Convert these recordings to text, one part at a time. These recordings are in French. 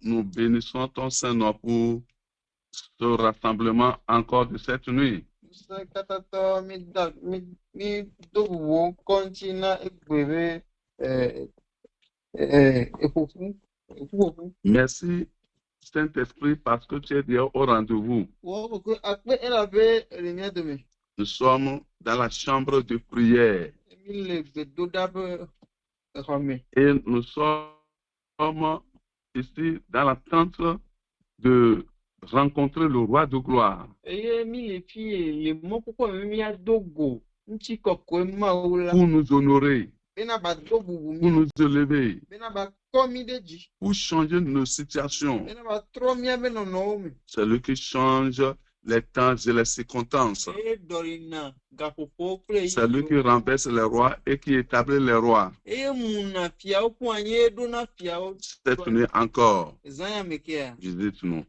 nous bénissons ton Saint-Nom pour ce rassemblement encore de cette nuit. Merci, Saint-Esprit, parce que tu es déjà au rendez-vous. Nous sommes dans la chambre de prière et nous sommes ici dans l'attente de rencontrer le roi de gloire pour nous honorer, pour nous élever, pour changer nos situations. C'est lui qui change les temps et les circonstances. C'est lui qui renverse les rois et qui établit les rois. Cette nuit encore, visite-nous.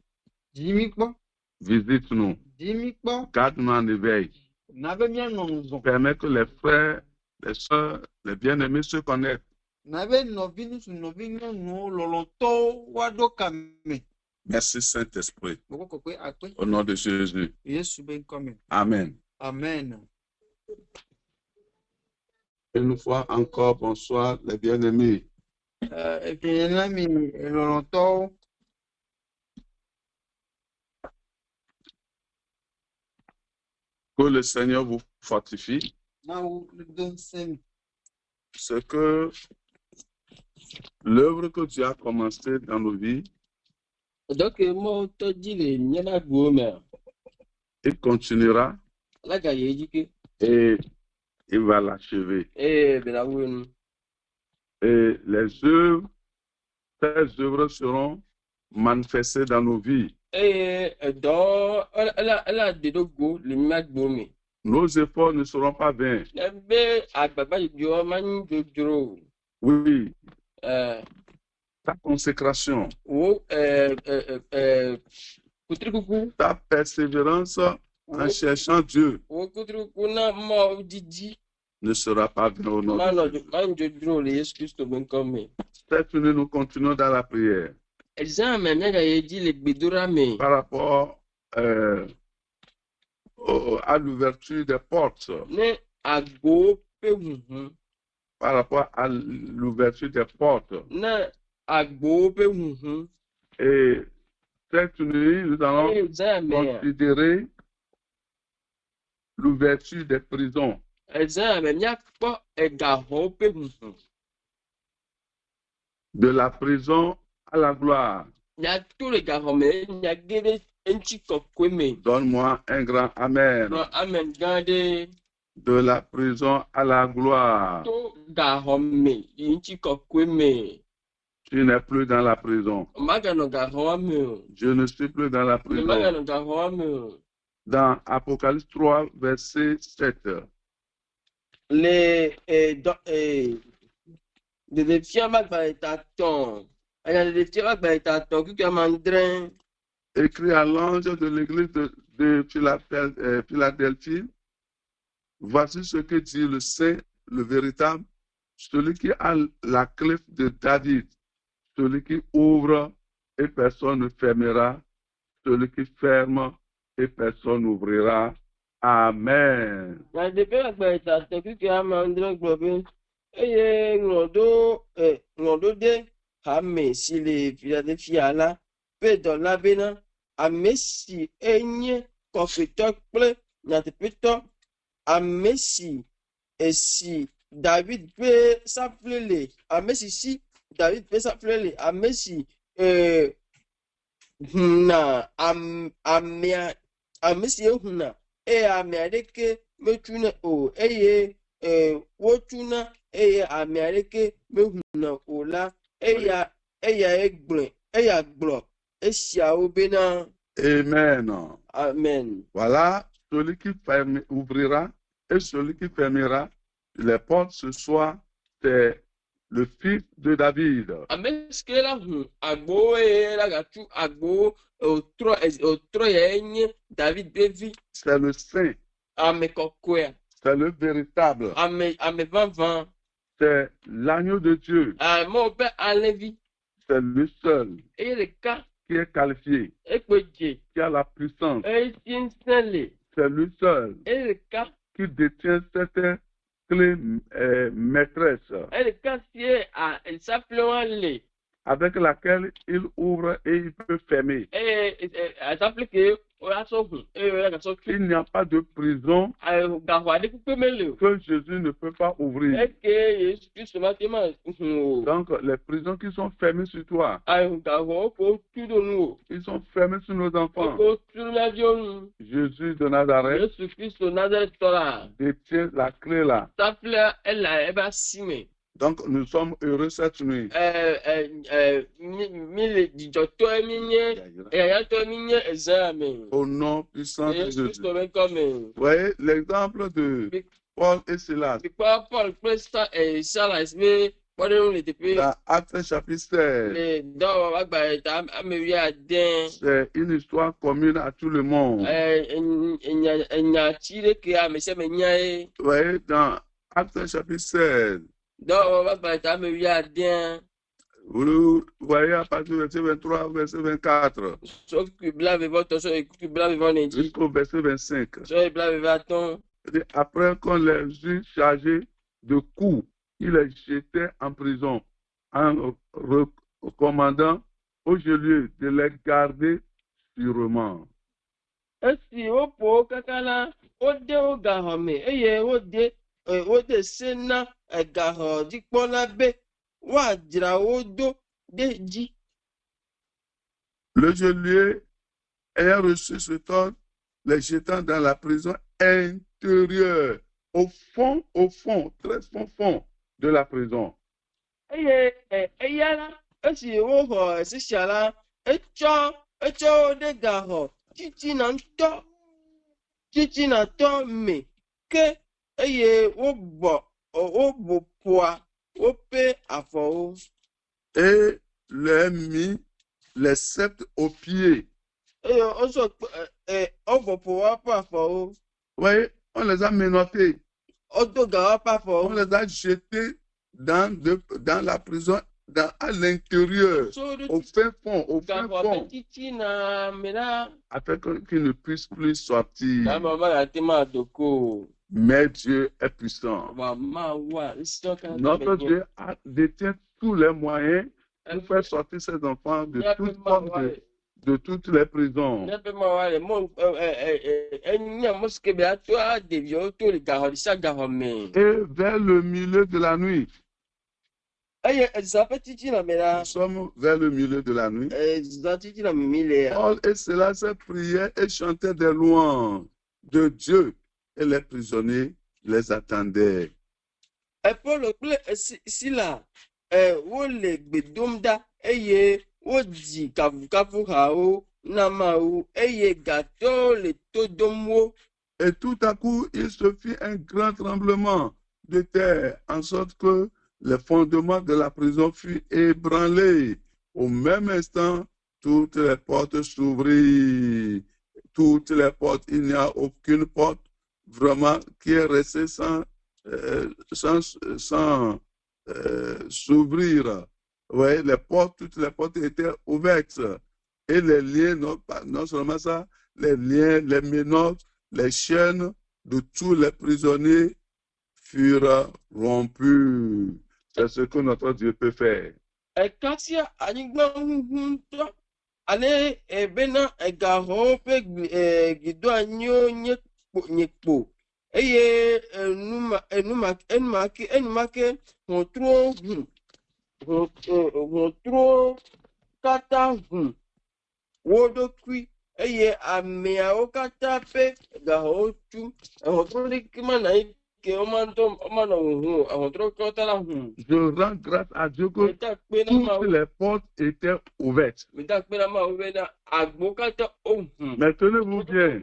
Visite-nous. Garde-nous en éveil. Permets que les frères, les soeurs, les bien-aimés se connectent. Merci Saint-Esprit. Au nom de Jésus. Amen. Amen. Une fois encore, bonsoir les bien-aimés. Que le Seigneur vous fortifie. C'est que l'œuvre que Dieu a commencée dans nos vies, il continuera et il va l'achever. Et les œuvres, ces œuvres seront manifestées dans nos vies. Nos efforts ne seront pas vains. Oui. Ta consécration, ta persévérance en cherchant Dieu ne sera pas vaine au nom de Jésus. Cette nuit, nous continuons dans la prière. Par rapport à l'ouverture des portes. Par rapport à l'ouverture des portes. Et cette nuit, nous allons considérer l'ouverture des prisons. De la prison à la gloire. Donne-moi un grand amen. De la prison à la gloire. Tu n'es plus dans la prison. Je ne suis plus dans la prison. Dans Apocalypse 3, verset 7. Écrit à l'ange de l'église de Philadelphie, voici ce que dit le Saint, le véritable, celui qui a la clé de David, celui qui ouvre et personne ne fermera, celui qui ferme et personne n'ouvrira. Amen. David peut s'appeler si David peut s'appeler huna amesi huna amiareke metuna o wotuna amiareke mehuna ola glo obena. Amen. Amen. Voilà, celui qui ouvrira et celui qui fermera les portes ce soir, c'est le fils de David. C'est le saint. C'est le véritable. C'est l'agneau de Dieu. c'est lui seul eye ɖeka qui est qualifié, ekpe dze qui a la puissance. eye si ŋusẽ le C'est lui seul eye ɖeka qui détient cette clé maîtresse eye ɖeka sie asaflewa le avec laquelle il ouvre et il peut fermer. eye asafle ke woasɔ ʋu eye woagasɔ tui Il n'y a pas de prison gaxɔ aɖe kpekpe mele o que Jésus ne peut pas ouvrir. eke Yesu Kristo ma te ma ʋu o Donc, les prisons qui sont fermées sur toi, gaxɔwo ko tu ɖo nu o ils sont fermés sur nos enfants. ko tu ɖo na viwo nu Jésus de Nazareth Yesu Kristo Nazaretɔ la détient la clé là. safle ele ebe asi me Donc, nous sommes heureux cette nuit. mi le dzidzɔtɔe mi nye yayatɔe mi nye ezã me Au nom puissant de Yesu Jésus. Kristo me kɔme Vous voyez l'exemple de Paul et Silas mikpɔ Paul kple Silas be kpɔɖeŋu le teƒe dans Actes chapitre 16. le dɔwɔwɔ agbalẽ ta ame wuiade C'est une histoire commune à tout le monde. nyatsi ɖeke ame sia me nya ye Vous voyez dans Actes chapitre 16. dɔwɔwɔ agbalẽ ta ame wuiade Vous voyez à partir du verset 23 au verset 24 sɔkutu blaevevɔtɔ sɔ ekutu blaevevɔ dzi jusqu'au verset 25. sɔ blaevevatɔ Et après qu'on les eut chargés de coups, il les jetait en prison en recommandant au geôlier de les garder sûrement. esi woƒo wo kaka la wode wo gaxɔ me eye wode se na gaxɔdzikpɔla be woadzra wo do ɖe dzi. Le geôlier ayant reçu cet ordre, les jetant dans la prison intérieure, au fond, très fond de la prison. Eye eya la esi woxɔ sisia la etsɔ wo ɖe gaxɔ titinatɔ me ke eye wobɔ ƒoa wope afɔwo. Et les mis les sceptres aux pieds. Eye wozɔ wobɔ ƒoa woƒe afɔwo. Oui, on les a menottés. Wodo ga woƒe afɔwo. On les a jetés dans la prison, à l'intérieur, au fin fond, afin qu'ils ne puissent plus sortir. Mais Dieu est puissant. Notre Dieu détient tous les moyens pour faire sortir ses enfants de toute forme de toutes les prisons. Et vers le milieu de la nuit, nous sommes vers le milieu de la nuit. Paul et Silas priaient et chantaient des louanges de Dieu et les prisonniers les attendaient. Paul kple Sila wole gbe dom ɖa eye wodzi kafukafuhawo na Mawu eye gatɔwo le to dom wo. Et tout à coup, il se fit un grand tremblement de terre, en sorte que les fondements de la prison furent ébranlés. Au même instant, toutes les portes s'ouvrirent. Toutes les portes, il n'y a aucune porte vraiment qui est restée sans s'ouvrir. Ouais, toutes les portes étaient ouvertes. Et les liens, non seulement ça, les liens, les menottes, les chaînes de tous les prisonniers furent rompus. C'est ce que notre Dieu peut faire. Kasia anyigba ŋuŋutɔ ale bena gaxɔwo ƒe gido anyiwo nye kpo eye enumake ʋɔtruwo katã ʋu wo ɖokui eye ameawo katã ƒe gaxɔwo tu ʋɔtru ɖeke mana yi ke womanɔ ʋuʋu ʋɔtru kɔta la ʋu. Je rends grâce à Dieu que toutes les portes étaient ouvertes. Mais tenez-vous bien.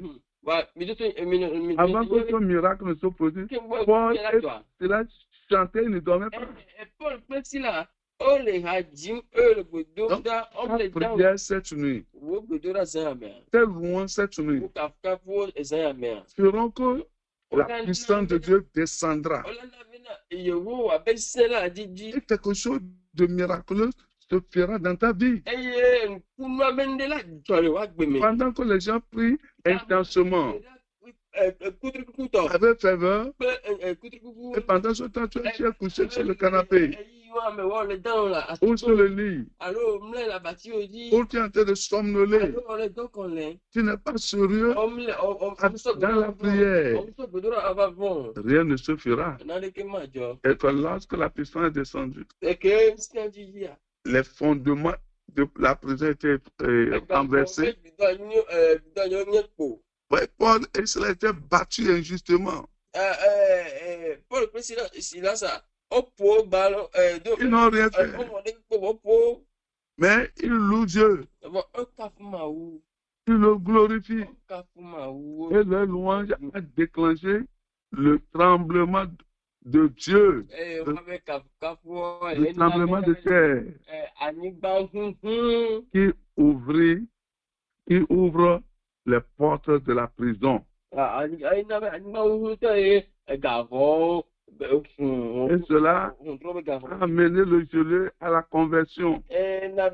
Avant que ce miracle ne se produise, Paul et Silas chantaient, ils ne dormaient pas. Donc, la prière cette nuit, tes louanges cette nuit, feront que la puissance de Dieu descendra. Et quelque chose de miraculeux se fera dans ta vie. eye nkunua bende la dzɔle wa gbeme. Pendant que les gens prient intensément, kuturukutɔ avec ferveur, kple kuturukuku. et pendant ce temps, tu es couché sur le canapé eyi wa me wɔ le dan la ou sur le lit, alo mlɛ le abatsiwo dzi. ou tu es en train de somnoler, alo wɔ le dɔ kɔ lɛ. tu n'es pas sérieux ɔmusɔ dans la prière. ɔmusɔ gbedora ava vɔn. Rien ne se fera. naneke ma dzɔ. Et que lorsque la puissance est descendue, eke sian dzi yia. les fondements de la prison étaient renversés. bidɔ nye kpo. Ouais, Paul et Silas étaient battus injustement. Paul kple Silasa woƒo balɔ Ils n'ont rien fait, ɔmɔ ɖe kpo woƒo. mais ils louent Dieu. Ekafu Mawu. Ils le glorifient. Ekafu Mawu. Et leur louange a déclenché le tremblement de Dieu, le tremblement de terre qui ouvre les portes de la prison. Et cela a amené le geôlier à la conversion. Et à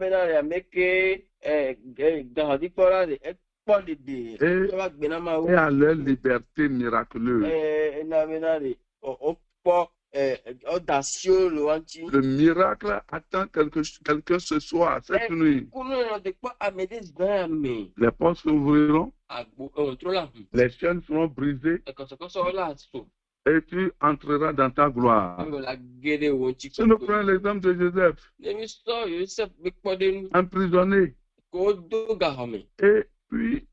leur liberté miraculeuse. Le miracle attend quelqu'un ce soir, cette nuit. Les portes s'ouvriront, les chaînes seront brisées et tu entreras dans ta gloire. Si nous prenons l'exemple de Joseph, emprisonné et puis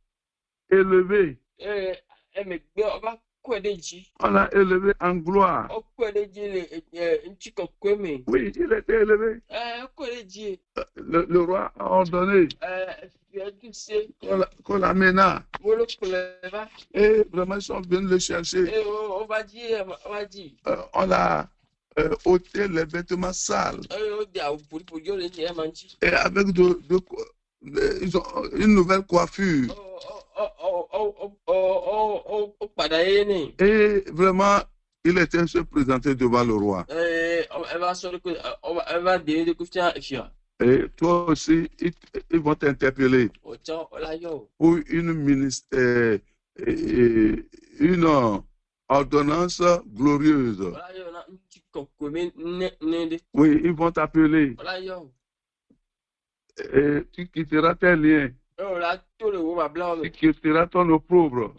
élevé, on l'a élevé en gloire. Oui, il était élevé. Le roi a ordonné qu'on l'amène. Et vraiment, ils sont venus le chercher. On a ôté les vêtements sales. Et avec ils ont une nouvelle coiffure. Et vraiment, il était se présenter devant le roi. Et toi aussi, ils vont t'interpeller pour une ordonnance glorieuse. Oui, ils vont t'appeler. Et tu quitteras tes liens. Tu quitteras ton opprobre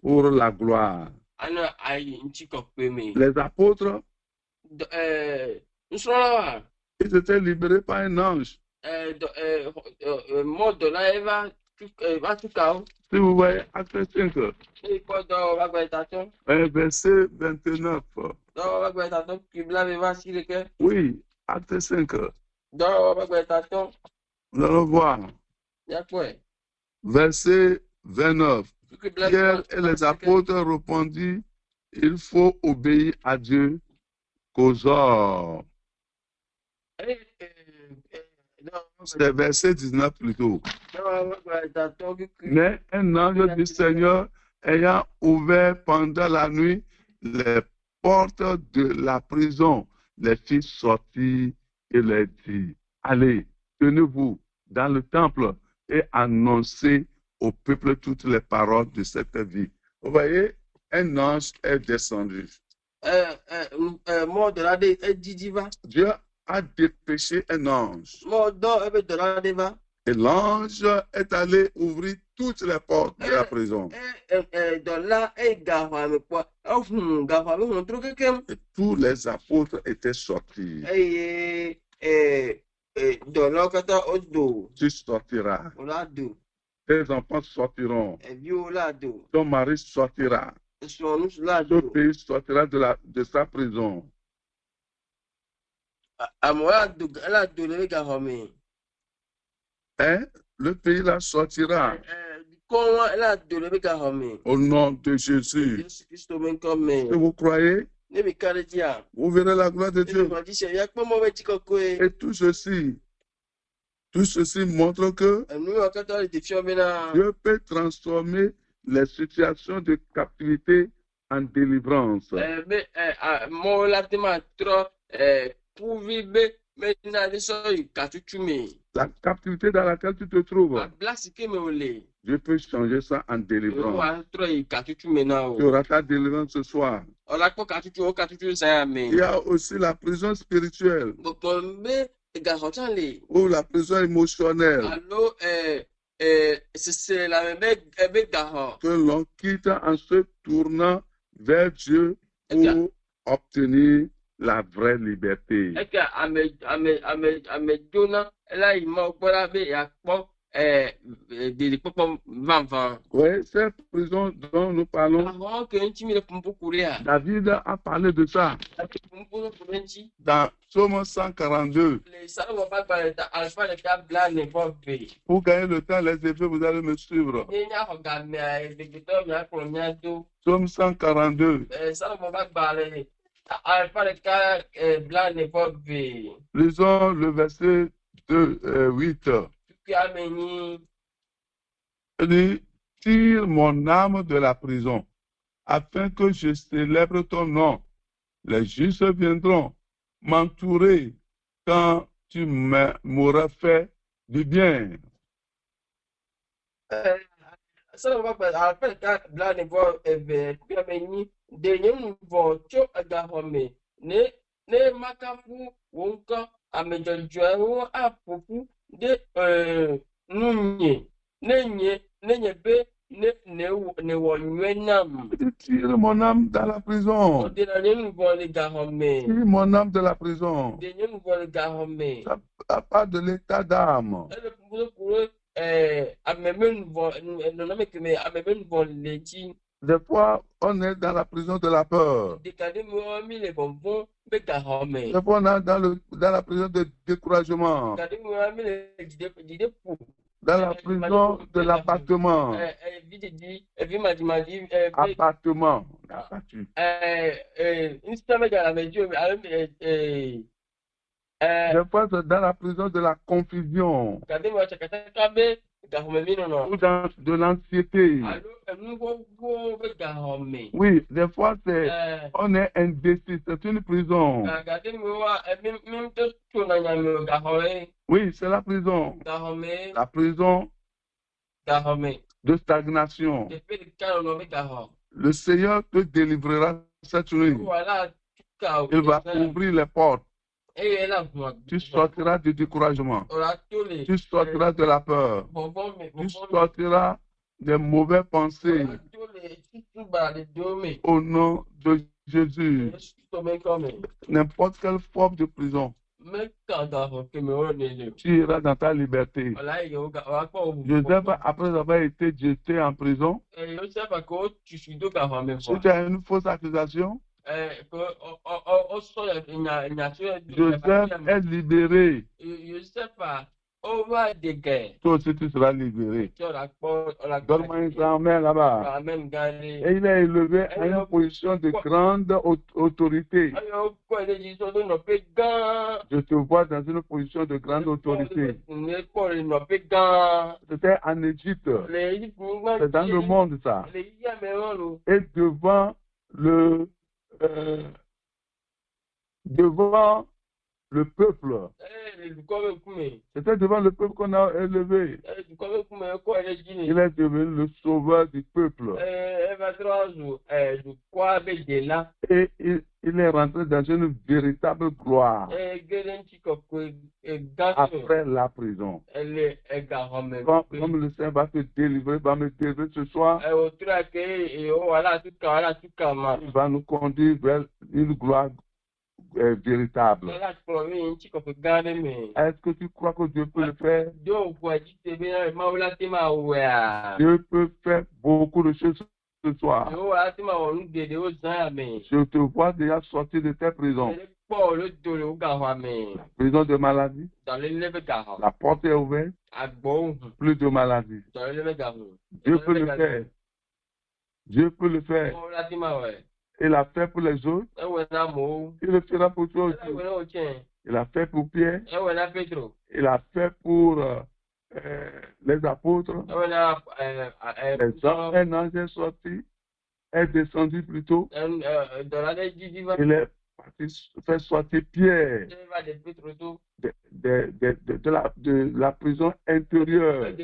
pour la gloire. Les apôtres, ils étaient libérés par un ange. Si vous voyez Acte 5, verset 29. Oui, Acte 5. Nous allons voir. Verset 29. Pierre et les apôtres répondirent, il faut obéir à Dieu qu'aux hommes. C'est verset 19 plutôt. Mais un ange du Seigneur ayant ouvert pendant la nuit les portes de la prison, les fit sortir et leur dit, allez, tenez-vous dans le temple et annoncez au peuple toutes les paroles de cette vie. Vous voyez, un ange est descendu. Dieu a dépêché un ange. Et l'ange est allé ouvrir toutes les portes de la prison. Et tous les apôtres étaient sortis. Tu sortiras. Tes enfants sortiront. Ton mari sortira. Ton pays sortira de sa prison. Hein? Le pays la sortira. Au nom de Jésus. Et vous croyez? Vous verrez la gloire de Dieu. Et tout ceci montre que Dieu peut transformer les situations de captivité en délivrance. trouvé be maintenant les sols katuchume. La captivité dans laquelle tu te trouves, Blasi ke me ole. Dieu peut changer ça en délivrance. Wa trop katuchume na Tu o. auras ta délivrance ce soir. Ola ko katuchu ça Il y a aussi la prison spirituelle Bombe garotan le. ou la prison émotionnelle Allo c'est la be garo. que l'on quitte en se tournant vers Dieu pour obtenir la vraie liberté. Eke ame Jona la ima okpora be yakpo de popo vanvan. Oui, cette prison dont nous parlons, Avant que nti mi le pumpu kuria. David a parlé de ça Pumpu kurenchi. dans Psaume 142. Le salon va pas ta alpha le tabla ne bobe. Pour gagner le temps, les effets, vous allez me suivre. Nyanya hogame executor ya kolonyado. Psaume 142. Salon va pas le alpha le tabla ne bobe. Lisons le verset 8. Qui ameni Il dit, tire mon âme de la prison, afin que je célèbre ton nom. Les justes viendront m'entourer quand tu m'auras fait du bien. salon va pas alpha le tabla ne bobe. Qui ameni de nyem vo cho agahome. Ne makafu wonka amejojo wo apopu de nunye nenye be ne wo nwenam Il dit, tire mon âme dans la prison. de la nenu vol gahome Tire mon âme de la prison. de nenu vol gahome Ça n'a pas de l'état d'âme. ele pour amemen vol non mais que mais amemen vol leti Des fois, on est dans la prison de la peur. de kade mo mi le bonbon be gahome Des fois, on est dans la prison de découragement. kade mo mi le dide pour Dans la prison de l'appartement. Appartement. Abattu. Des fois, c'est dans la prison de la confusion. Ou dans de l'anxiété. Oui, des fois, on est indécis. C'est une prison. Oui, c'est la prison. La prison de stagnation. Le Seigneur te délivrera cette nuit. Il va ouvrir les portes. Tu sortiras du découragement. Tu sortiras de la peur. Tu sortiras des mauvaises pensées. Au nom de Jésus. N'importe quelle forme de prison. Tu iras dans ta liberté. Joseph, après avoir été jeté en prison, si tu as une fausse accusation, Joseph est libéré. Toi aussi, tu seras libéré. Donne-moi une grand-mère là-bas. Et il est élevé à une position de grande autorité. Je te vois dans une position de grande autorité. C'était en Égypte. C'est dans le monde, ça. Et devant le peuple. C'était devant le peuple qu'on a élevé. Il est devenu le sauveur du peuple. Et il est rentré dans une véritable gloire après la prison. Comme le Seigneur va te délivrer, va me délivrer ce soir, il va nous conduire vers une gloire véritable. Est-ce que tu crois que Dieu peut le faire? Dieu peut faire beaucoup de choses ce soir. Je te vois déjà sortir de tes prisons. La prison de maladie. La porte est ouverte. Plus de maladie. Dieu peut le faire. Dieu peut le faire. Il a fait pour les autres. Il le fera pour toi aussi. Il a fait pour Pierre. Il a fait pour les apôtres. Un ange est sorti, est descendu plutôt. Il est faire sortir Pierre Ele vai de Petro tu. de la prison intérieure.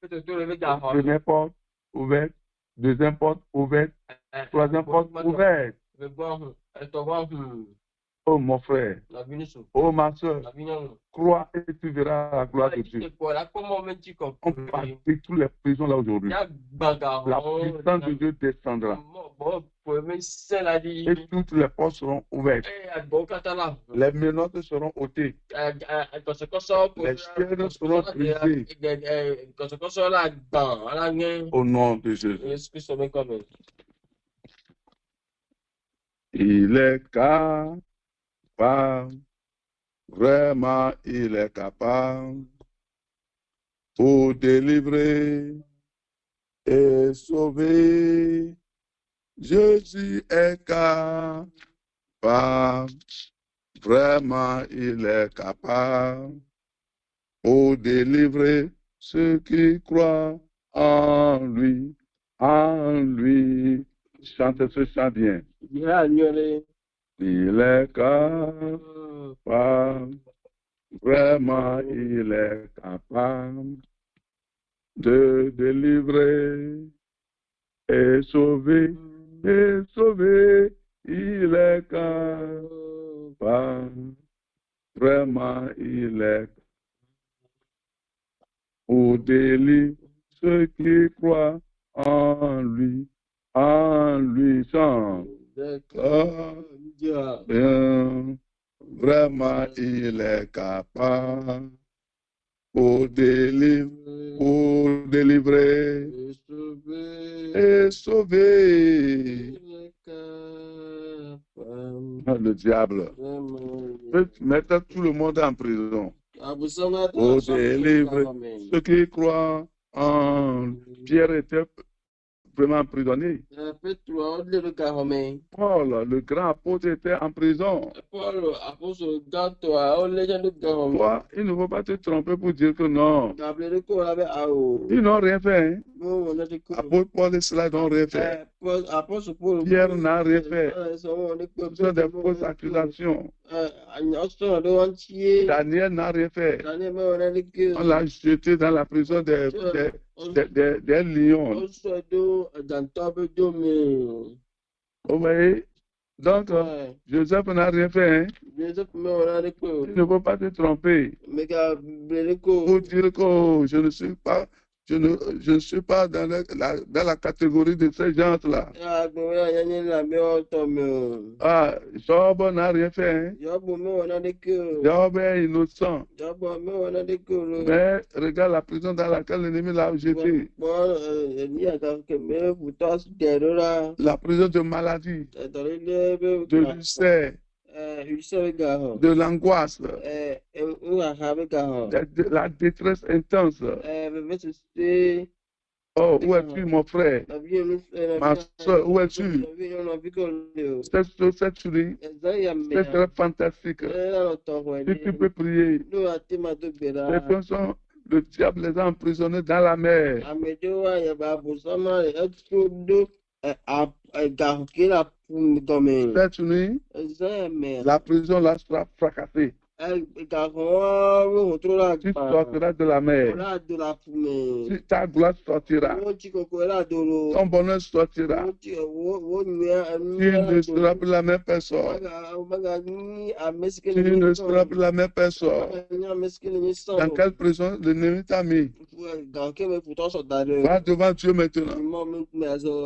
Petro tu lever da roda. Première porte ouverte, deuxième porte ouverte, troisième porte ouverte. Oh mon frère, oh ma soeur, crois et tu verras la gloire de Dieu. On partit toutes les prisons là aujourd'hui. La puissance de Dieu descendra. Et toutes les portes seront ouvertes. Les menottes seront ôtées. Les chaînes seront brisées. Au nom de Jésus. Il est capable. Vraiment, il est capable pour délivrer et sauver. Jésus est capable. Vraiment, il est capable pour délivrer ceux qui croient en lui. En lui. Chantez ce chant bien. Il est capable. Vraiment, il est capable de délivrer et sauver. Et sauver, il est capable. Vraiment, il est capable pour délivrer ceux qui croient en lui. En lui, chante. Vraiment, il est capable pour délivrer et sauver. Le diable peut mettre tout le monde en prison pour délivrer ceux qui croient en Pierre était vraiment emprisonné. Paul, le grand apôtre, était en prison. Toi, il ne faut pas te tromper pour dire que non. Ils n'ont rien fait. Apôtre Paul et cela n'ont rien fait. Pierre n'a rien fait. Ce sont des fausses accusations. Daniel n'a rien fait. On l'a jeté dans la prison des lions. Vous voyez? Donc, Joseph n'a rien fait. Hein? Il ne faut pas te tromper. Pour dire que je ne suis pas. Je ne suis pas dans la catégorie de ces gens-là. Job n'a rien fait. Hein? Job est innocent. Mais regarde la prison dans laquelle l'ennemi l'a jeté. La prison de maladie, de l'ulcère, de l'angoisse, de la détresse intense. Oh, où es-tu, mon frère? Ma soeur, où es-tu? Cette souris, c'est très fantastique. Si tu peux prier, ces personnes, le diable les a emprisonnés dans la mer. Cette nuit, la prison la sera fracassée. Tu sortiras de la mer. Ta gloire sortira. Ton bonheur sortira. Tu ne seras plus la même personne. Tu ne seras plus la même personne. Dans quelle prison l'ennemi t'a mis? Va devant Dieu maintenant.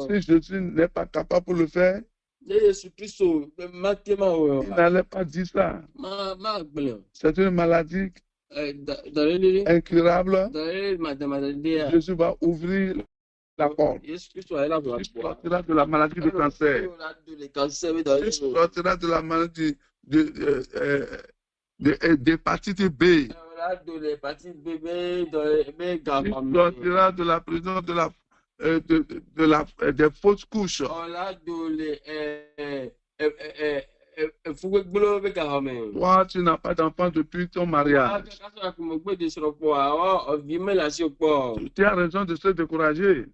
Si Jésus n'est pas capable pour le faire, il n'allait pas dire ça. C'est une maladie incurable. Jésus va ouvrir la porte. Il sortira de la maladie de cancer. Il sortira de la maladie d'hépatite B. Il sortira de la prison des fausses couches. Toi, tu n'as pas d'enfant depuis ton mariage. Tu as raison de se décourager.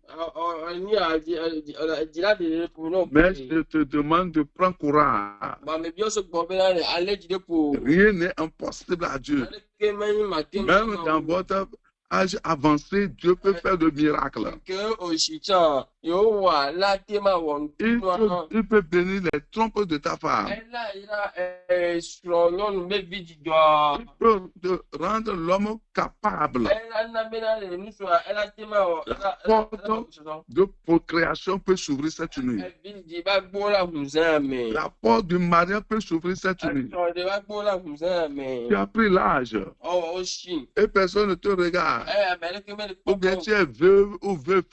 Mais je te demande de prendre courage. Rien n'est impossible à Dieu. Même dans votre âge avancé, Dieu peut faire de miracles. Il peut bénir les trompes de ta femme. Il peut te rendre l'homme capable. La porte de procréation peut s'ouvrir cette nuit. La porte du mariage peut s'ouvrir cette nuit. Tu as pris l'âge et personne ne te regarde. Ou bien tu es veuve ou veuf.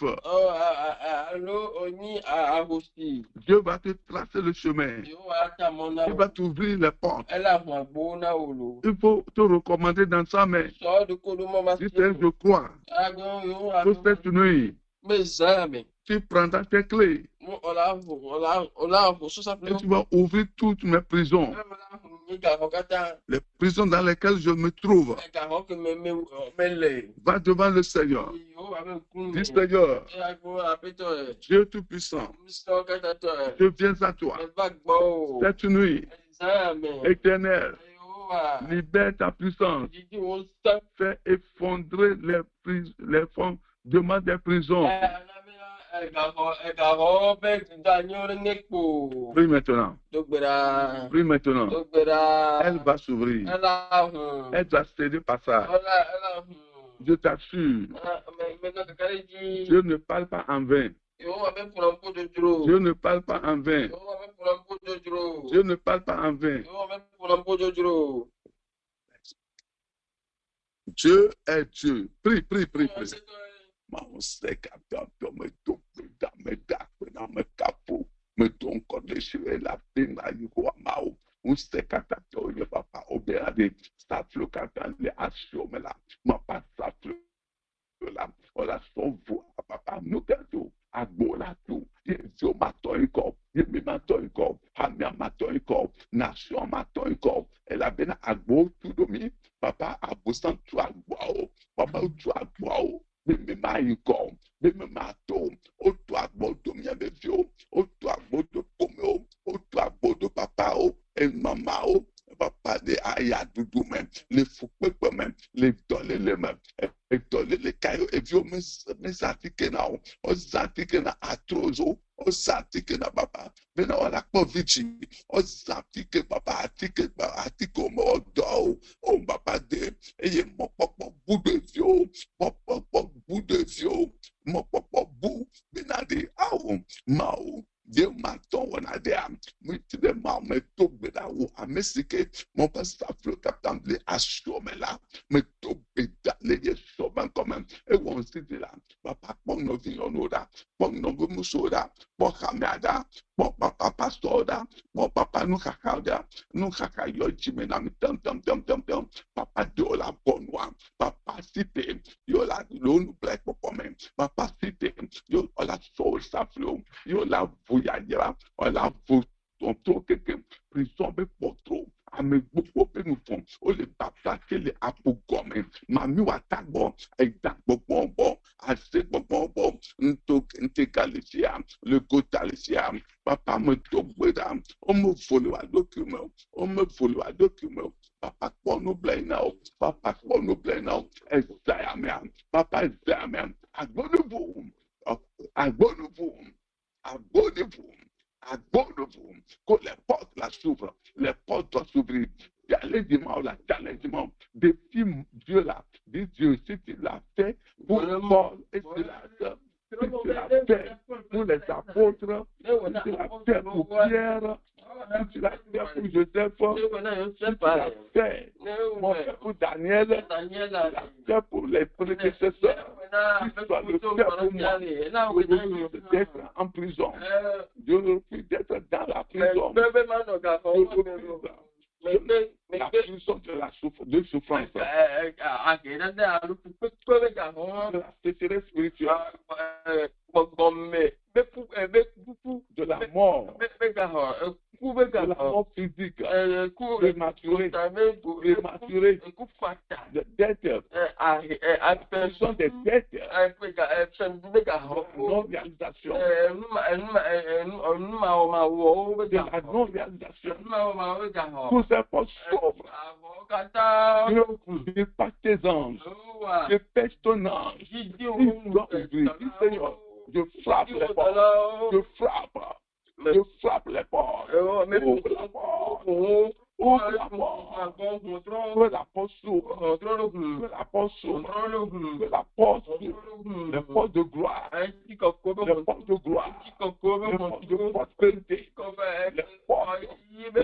Dieu va te tracer le chemin. Il va t'ouvrir les portes. Il faut te recommander dans sa main. Si je crois que cette nuit, tu prendras tes clés et tu vas ouvrir toutes mes prisons. Les prisons dans lesquelles je me trouve. Va devant le Seigneur. Dis Seigneur, Dieu Tout-Puissant, je viens à toi. Cette nuit, éternelle, libère ta puissance. Fais effondrer les fondements des prisons. Prie maintenant. Prie maintenant. Elle va s'ouvrir. Elle va céder par ça. Je t'assure. Dieu ne parle pas en vain. Dieu ne parle pas en vain. Dieu ne parle pas en vain. Dieu est Dieu. Prie, prie, prie, prie. Papa, abosan tu agbo, papa tu agbo, me ma iko, me ma to, o tu agbo do mi abevio, o tu agbo do pomeo, o tu agbo do papa o, e mama o, papa de aya dudu men, le fukpe men, le dole le men, e dole le kayo, e vio me zatike na o zatike na atrozo, o zatike na papa, vena wala kwa vici, o zatike papa, atike mo do, o papa de, eye mo popo bu de vio, popo bu de vio, mo popo bu, benade au, mau, de maton wana de am, mwiti de mau me tok beda ou amesike, mon pas safle kaptam le asome la, me tok beda le ye soban komen, e won si de la, papa pon no vinyon oda, pon no gumusoda, pon kameada, pon papa pastoda, pon papa nou kakauda, nou kakayo jimena mi tam, papa do la bonwa, papa site, yo la lonu black popomen, papa site, yo la soul saflo, yo la voyagera, la ton quelqu'un, prison be potro, ame gbogbo pe nou fon, o le bapta ke le apogome, mami watagbo, e dagbo bombo, ase bombo, nte galisia, le gotalisia, papa me togbeda, o me volo a document, papa kwa nou blay nou, papa Ezayamian, papa Ezayamian, abonnez-vous, que les portes la s'ouvrent, les portes doivent s'ouvrir. Allez dimanche, des films, Dieu là, dit Dieu, si tu l'as fait pour Paul et Silas, si tu l'as fait pour les apôtres, si tu l'as fait pour Pierre, si tu l'as fait pour Joseph, si tu l'as fait pour Daniel, tu l'as fait pour les prédécesseurs, si tu dois le faire pour moi, d'être en prison, je refuse d'être dans la prison. La prison de la souffrance. De la sécheresse spirituelle. De la mort. de la mort physique, prématurée, de dettes, ce sont des dettes, non-réalisation, de la non-réalisation. Tous ces postes s'ouvrent. Je passe tes anges, je pêche ton ange, il doit ouvrir. Dis Seigneur, je frappe les portes, je frappe les portes, ouvre la porte. Ouvre la porte. Que la porte s'ouvre. Que la porte s'ouvre. Que la porte s'ouvre. Les portes de gloire. Les portes de gloire. Les portes de prospérité. Les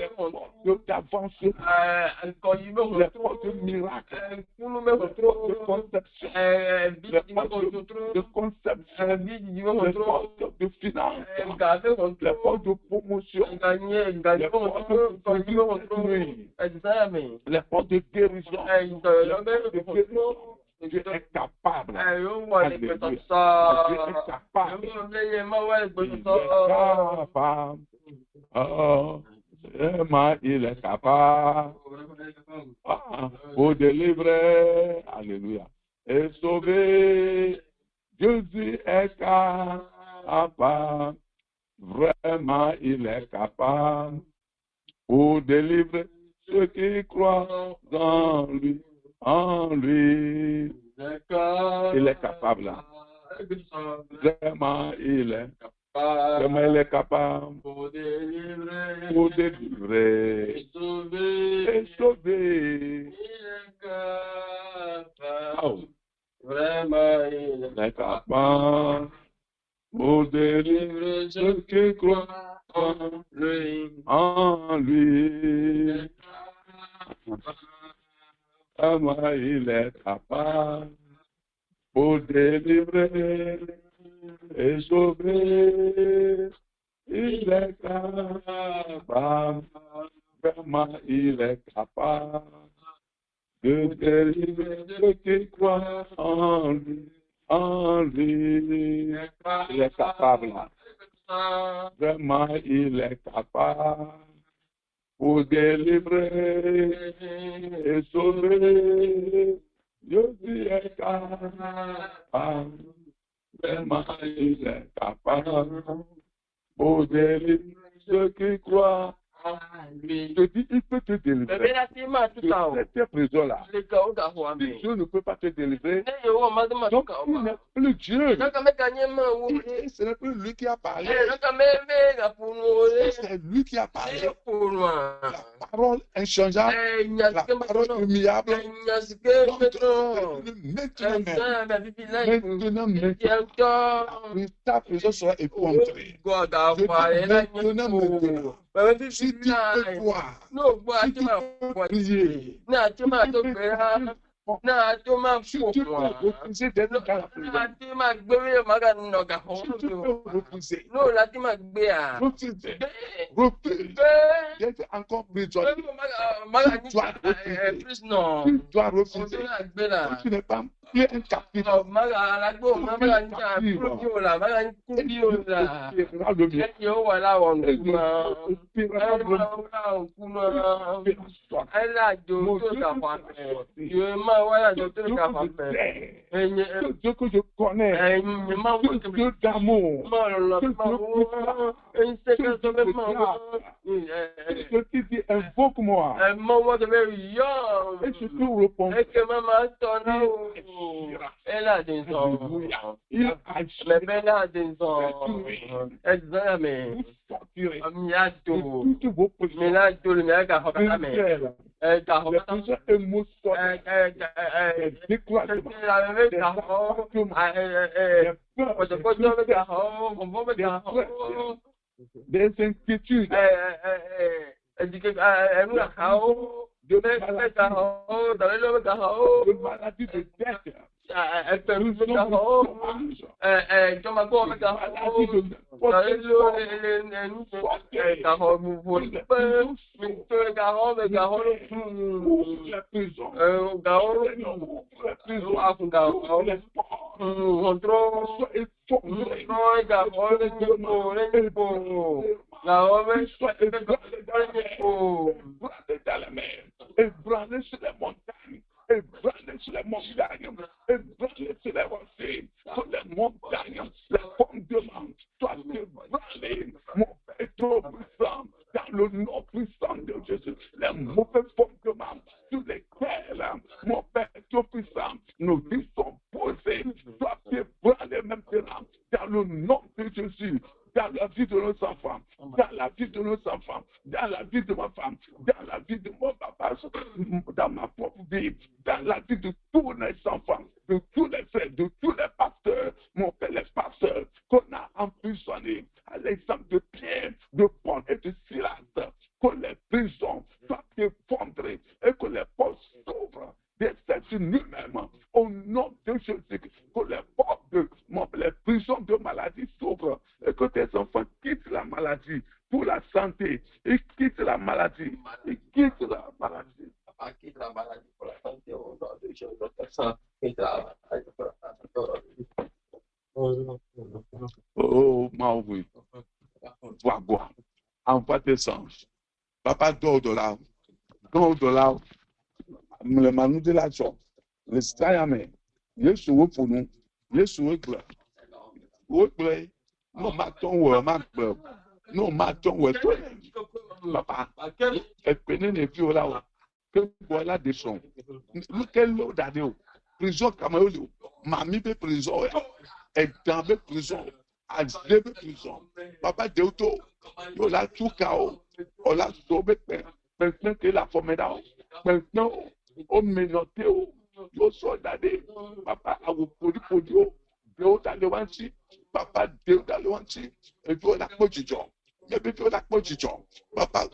portes d'avancement. Les portes de miracles. Les portes de conception. Les portes de conception. Les portes de finance. Les portes de promotion. Les portes de les portes de guérison. Dieu est capable. Dieu est capable. Il est capable. Pour délivrer. Alléluia. Et sauver. Jésus est capable. Vraiment, il est capable. Pour délivrer ceux qui croient en lui. Il est capable. Là. Vraiment, il est capable. Vraiment, il est capable. Pour délivrer. Et sauver. Il est capable. Oh. Vraiment, il est capable. Pour délivrer ceux qui croient en lui. Vraiment, il est capable pour délivrer et sauver. Il est capable. Vraiment, il est capable de délivrer ceux qui croient en lui. Il est capable. Vraiment, il est capable pour délivrer et sauver. Jésus est capable. Vraiment, il est capable pour délivrer ceux qui croient. Je dis, il peut te délivrer. De cette prison-là. Si Dieu ne peut pas te délivrer, donc il n'est plus Dieu. Ce n'est plus lui qui a parlé. C'est lui qui a parlé. La parole inchangeable, la parole humiliable. Maintenant, ta prison sera épouvantée. Si tu peux voir, si tu peux prier, si tu peux refuser d'être dans la prison, si tu peux refuser d'être encore prisonnier, tu dois refuser. Tu n'es pas un captif. Dieu que je connais, Dieu d'amour, Dieu qui dit invoque-moi, et je te réponds. Il agira toutes vos prières, les prières émotionnelles, des découragements, des inquiétudes, de maladie de dette. Sois ébranlé dans la mer. Ébranlé dans la mer. Ébranlé sur les montagnes. Ébranlé sur les montagnes. Ébranlé sur les rochers. Sur les montagnes. Les fondements. Sois ébranlé. Mon Père trop puissant. Dans le nom puissant de Jésus. Les mauvais fondements sur lesquels, mon Père trop puissant, nos vies sont posées. Sois ébranlé maintenant. Dans le nom de Jésus. Dans la vie de nos enfants, dans la vie de nos enfants, dans la vie de ma femme, dans la vie de mon papa, dans ma propre vie, dans la vie de tous les enfants, de tous les frères, de tous les pasteurs, mon Père, les pasteurs qu'on a emprisonnés, à l'exemple de Pierre, de Paul et de Silas, que les prisons soient effondrées et que les portes s'ouvrent des statues nous-mêmes, au nom de Jésus, que les portes de les prisons de maladie s'ouvrent et que tes enfants quittent la maladie pour la santé. Ils quittent la maladie. Ils quittent la maladie. Quitte la maladie pour la santé au nom de Jésus. Quitte la maladie pour la santé. Oh, Maui. Voix. Envoie tes anges. Papa, dors de là. Dors de là. Le manou de la joie. Le stayame. Yesu pour nous. Yesu clair. Clair. Non, papa, et peine ne plus là. Que voilà des sons. Quel lot d'adéo. Prison Cameroun. Mamie de prison. Et dans la prison. À deux prison. Papa Deuto. Yo la tout chaos. On l'a sauvé. Maintenant que la formidable. Maintenant, on menoté. Yo soldadé. Papa a vous produit. Yo dans le wansi. Papa Dieu dans le wansi. Et puis on a pas du genre. Et puis on a pas du genre. Papa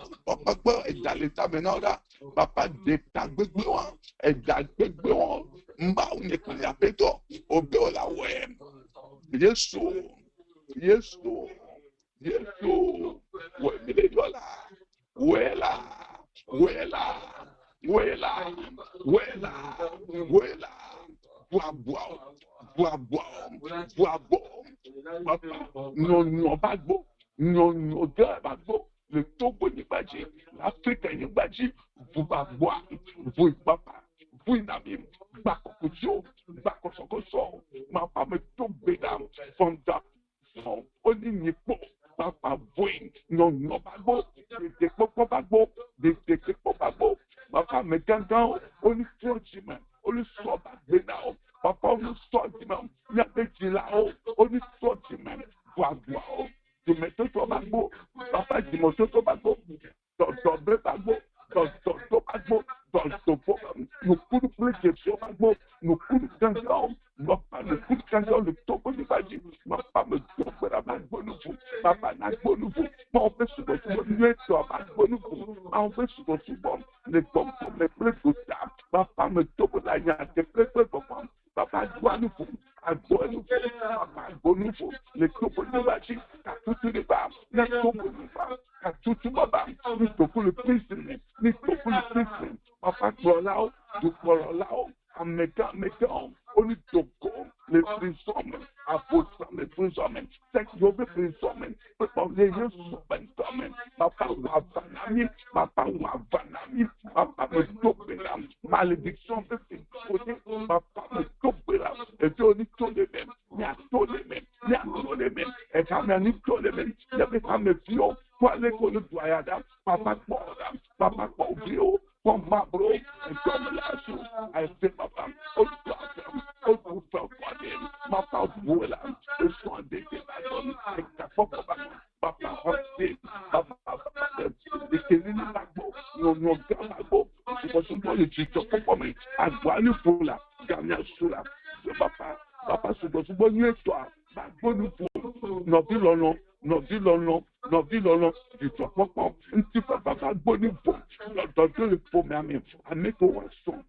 est dans l'état maintenant là. Papa d'état besoin. Et dans besoin. Mba on est qu'on a péto. Au béo la ouais. Yesu. Ouais, mais les dollars. Ouais là. Papa, non, pas beau. Non, pas beau. Le Togo n'est pas dit. L'Afrique n'est pas dit. Vous pas boire. Vous papa. Vous n'avez pas cococho. Pas cococho. Ma femme est tombée dans le fond. On n'y est pas. Papa, vous. Non, pas beau. Des cocos pas beau. Des cocos pas beau. Ma femme est gangan. On y sort du même. On y sort pas de là. Papa, on y sort du même. Il y a des gens là-haut. On y sort du même. Bois. Tu mets tout au bateau. Papa, tu mets tout au bateau. Dans le bateau. Dans le bateau. Nous coulons plus de questions. Nous coulons gangan. Nous coulons gangan. Le topo du bateau. Ma femme me tombe la main de nouveau. Papa n'a pas nouveau. On fait ce que tu veux. On fait ce que tu veux. Les pommes sont les plus de ça. Papa me tombe la main. Papa doit nous faire. Papa doit nous faire. Les topos du bateau. Tout le bas. Les topos du bas. Tout le bas. Les topos le plus. Les topos le plus. Papa doit là-haut. En mettant, on est toko, les prisons, à pousser les prisons, c'est que je veux prisons, les gens sont ben comme, papa ou avanami, papa me tope là, malédiction de ces côtés, papa me tope là, et puis on est tous les mêmes, il y a tous les mêmes, et quand on est tous les mêmes, il y a des femmes vieux, pour aller pour le doyada, papa vieux, comme ma bro, et comme la chou, elle fait papa, au papa, voilà, le soin des débatons, et ta papa, non, je suis pour moi, à voir le fou là, gagner sous là, papa, c'est une bonne histoire, bonne non, du toi, un petit papa, bonne histoire, dans le faux, mais à mes corrections,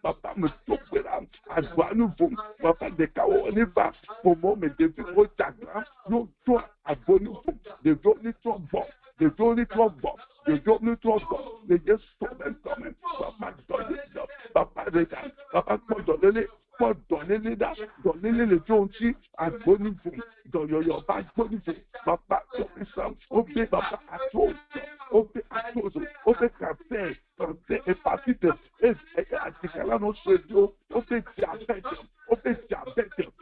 papa me tope là, à voir nouveau, papa, des chaos, on est pas, pour moi, mais des gros chagrin, nous, toi, à bon nouveau, des journées trop bon, les gens sont même quand même, papa, donner les gens aussi à bon niveau, dans your backbone, papa, obé, papa, à tous, obé, cancer, hépatite, à nos cheveux, obé, diabète,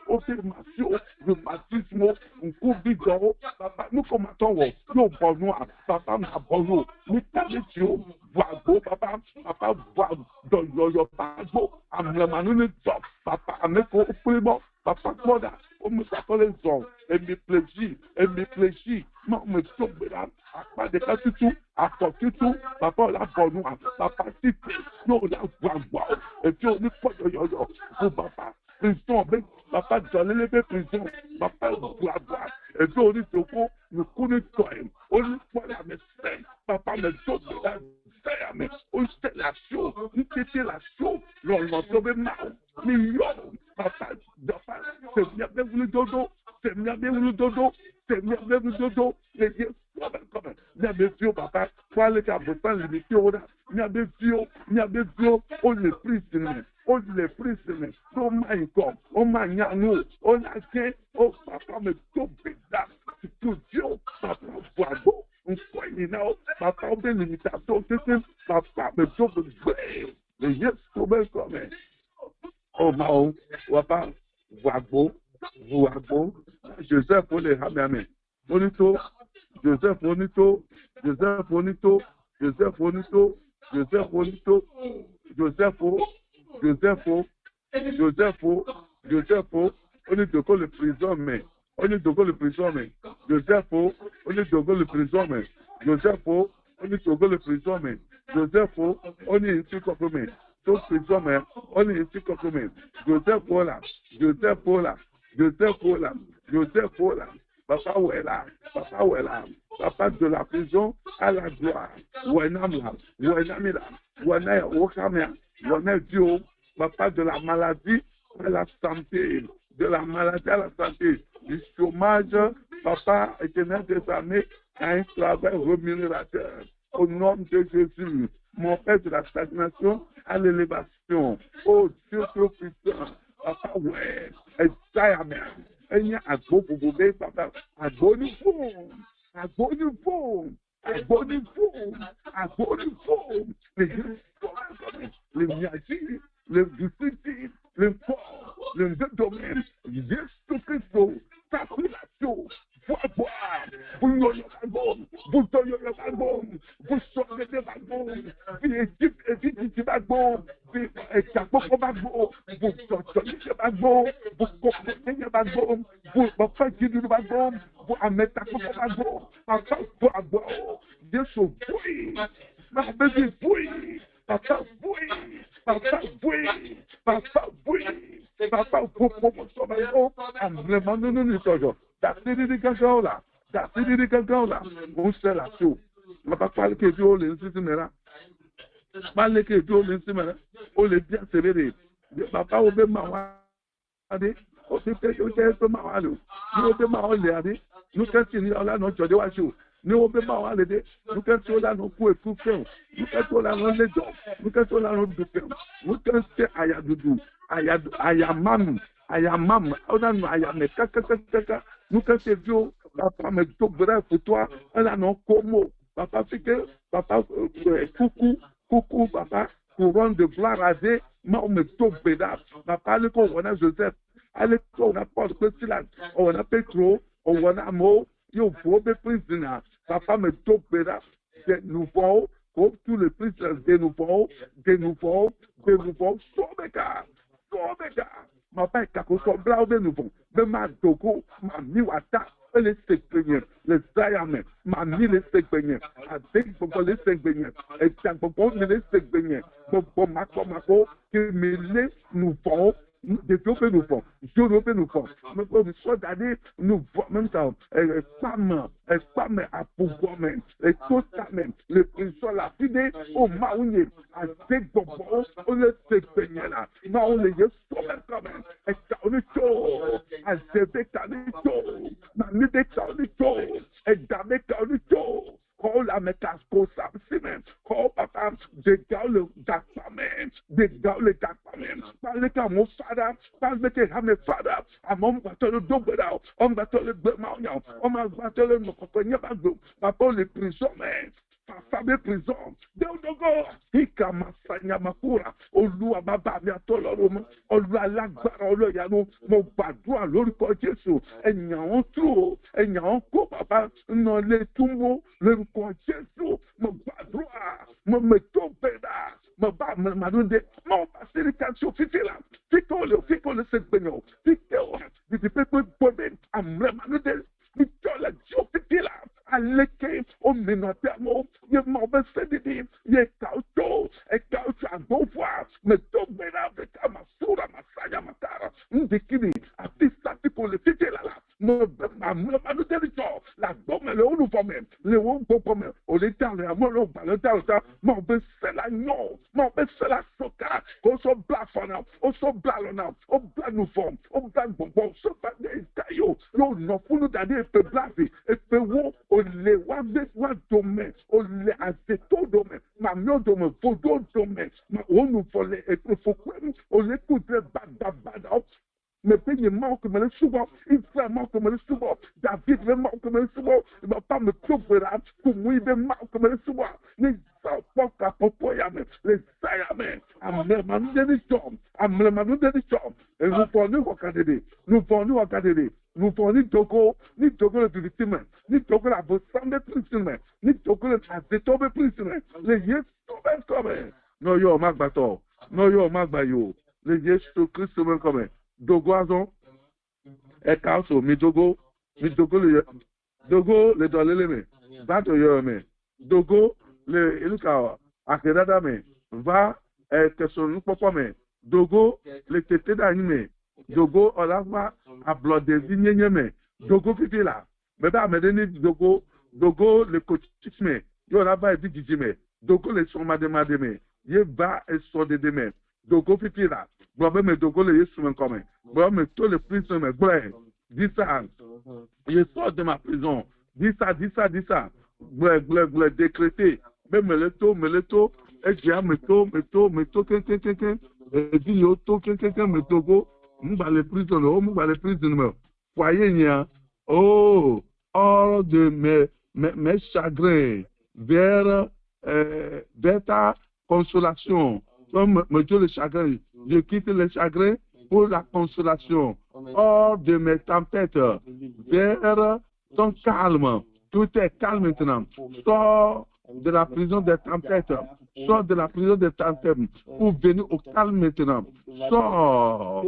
obé, rhumatisme, Covid, papa, nous commentons, nous bon papa, ma bon nous t'avons voix, papa, voix, dans your backbone, amène papa, amène au papa, voilà, on me s'appelle les hommes, et mes plaisirs, non, me sauve là, à pas de cas tout, à porter tout, papa, la bonne papa, si, non, la voix, et puis on n'est pas de yo-yo, papa, prison, papa, dans les prison, papa, voix, et puis on dit, nous connaissons, on n'est pas la médecin, papa, me sauve là, mais on sait la chose, nous c'était la chose, l'on sauvé mal, millions, papa, c'est bien le dodo, c'est bien le dodo, les dieux, comme, bien papa, toi les gars, vous pas limité, on a bien on les pris, oh my God, oh my God, on a fait, oh papa, me tomber là, tout Dieu, papa, bravo. On soigne now, papa, on fait l'imitation, papa, me sauve, les yeux sont bien comme, oh mao, papa, Wagbo, Joseph, on les ramène, Bonito, Joseph, Bonito, on est de quoi le prison, mais. On est de le prison, mais Joseph, on est de le prison, mais Joseph, on est de le prison, mais Joseph, on est ici comme tout prison, mais on est ici comme Joseph, papa, où est là, papa de la prison à la gloire, papa de la maladie à la santé, du chômage, papa, éternel des années, à un travail rémunérateur. Au nom de Jésus, mon Père de la stagnation à l'élévation. Oh Dieu tout-puissant, papa, ouais, et ça, amen. Et il y a un beau bébé, papa, un bon niveau, les miagis, les disciples, les forts, les deux domaines, Jésus Christ, saturation, boire, vous sortez des wagons, puis Égypte des wagons, puis Capoko wagons, vous sortez des wagons, vous comprenez des wagons, vous faites du wagon, vous amenez ta wagon, papa, boire, Jésus, oui, ma bébé, oui, papa, oui, vraiment, nous, toujours. On sait la chose. Ma papa, le Dieu, le Seigneur, parle que Dieu, le Seigneur, on les bien serré. Papa, on veut m'avoir. On sait que je suis m'avoir. Nous, on veut m'avoir. Nous, quand il y a là, notre Dieu, nous, on veut m'avoir. Nous, quand il y a là, nos coups et tout faire. Nous, quand il y a là, nos légions. Nous, quand il y a là, nos défenses. Nous, quand il y a Ayadoudou, Ayamam, on a Ayameka, nous, quand c'est Dieu, papa, mais tout vrai pour toi, on a non como. Papa, fait que, papa, coucou, papa, couronne de gloire rasée, mais on me tombe pédale. Papa, le qu'on a Joseph, allez, on a Paul, on a Petro, on a Mo, yo, faut be prisoner. Papa, me tombe pédale. De nouveau, comme tous les prisonniers, de nouveau, Sobeka. Ma père, quand on blanc de nouveau, de ma dogo, ma miwata, les secrétaires, les ayamés, ma mi les secrétaires, avec les secrétaires, et tant que les secrétaires, pour Mako, que mes nous font. Développer nos fonds, développer nos fonds. Mais pour soit d'aller nous voir même temps, femmes à pouvoir même, et tout ça même, les prisons, la fidée, au maouné, à ces bonbons, on les sait là. Mais on les a sauvés quand même. Et ça, on est chaud. À ces bécanes, ma mi bécanes, et d'avec on est chaud. Quand la métasco, ça, c'est même. Quand papa, j'ai gagné le gâteau, man. The godly man. Palika mo father. Palika hame father. Among battle double out. On battle de maunion. On ma battle no compagnie bagou. Papa les prisons man. Fabe prison. Deodogo. Hika masanya makura. Olúwa bàbá mi atọ́lọ́run. Olúwa alágbára olóyanu. Mo gbàdúrà lórúkọ Jésù. Ẹ̀yàn ń tú. Ẹ̀yàn ń kó bàbá nà lè túnwó lórúkọ Jésù. Mo gbàdúrà. Mo mètò bẹ̀rẹ̀. Mo bá màdúndé. Mo bá sẹ́ríkàtì òfìfìlà. Fíkọ́ lè ṣe gbẹ̀yàn. Fíkọ́ dìdí pépé gbọ́dẹ̀. Àmúlẹ̀ màdúndé. Fíkọ́ lè ṣe òfìfìlà. Aleke ominatemo ye mauvais sédidi ye kauto e kauto agova me dobera veka masura masaya matara ndikini atista tipo le fitela la mo manu territoire la gomme le onu fome le won gomme o le tan le amolo ba le tan ta mo be sela no mo be sela soka ko so black fana o so black na o black nu form o black bonbon so ba de tayo no no funu dade e pe black e pe wo le wa domaine o le azeto domaine ma mio domaine fodo domaine ma onu fole e profoquem o le kudre bada me paye manque me le souvent Israël manque me le souvent David le manque me le souvent il va pas me trouver pour moi il manque me le souvent les enfants capopoyame les sayame amle manu de tom et nous prenons regarder nous prenons ni Togo le victime ni Togo la bossam de prisonnier ni Togo le azeto de prisonnier les yes comme no yo magbato no yo magbayo les Jésus Christ comme Dogo azon e kauso mi dogo le dolele me bato yo me dogo le iluka akedada me va kesonu popo me dogo le tete da me dogo olagba ablode zinyenye me dogo fifila me ba me ni dogo le coachis me yo la ba digiji me dogo le soma de me ye ba e so de me dogo fifila Bobe me dogo le Yesu men comme. Bobe me tous les prisons me blé. Dis ça. Je sors de ma prison. Dis ça. Blé décrété. Même me le to. Et j'ai me to ken. Et dit yo to ken me dogo. M'ba les prisons me. Foyer nia. Oh, hors de mes chagrins vers ta consolation. Comme me dit le chagrin, je quitte le chagrin pour la consolation. Hors de mes tempêtes, vers ton calme. Tout est calme maintenant. Sors de la prison des tempêtes. Pour venir au calme maintenant. Sors,